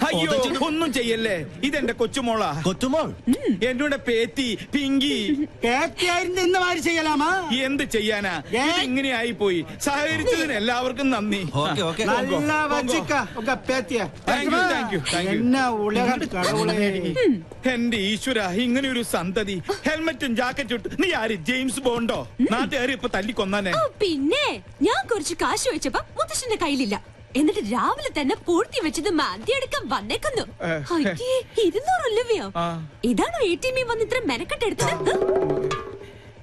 അയ്യോ ഒന്നും ചെയ്യല്ലേ, ഇതെന്റെ കൊച്ചുമോളാ. കൊച്ചുമോൾ എന്നോട് പേത്തി പിങ്കി ചെയ്യലാമാ. എന്ത് ചെയ്യാനാ, ഇങ്ങനെയായി പോയി. സഹകരിച്ചതിന് എല്ലാവർക്കും നന്ദി. എന്റെ ഈശ്വര, ഇങ്ങനെ ഒരു സന്തതി. ഹെൽമെറ്റും ജാക്കറ്റും ഇട്ട് നീ ആര്, ജെയിംസ് ബോണ്ടോ? നാട്ടുകാരി ഇപ്പൊ തല്ലിക്കൊന്നാനെ. പിന്നെ ഞാൻ കുറച്ച് കാശ് വെച്ചപ്പോ മുത്തശ്ശന്റെ കയ്യിലില്ല. എന്നിട്ട് രാവിലെ തന്നെ പൂഴ്ത്തി വെച്ചത് മാന്തിയെടുക്കാൻ വന്നേക്കുന്നു. 200 രൂപയോ? ഇതാണോ ATM വന്ന് ഇത്ര മെനക്കെട്ടെടുത്തത്?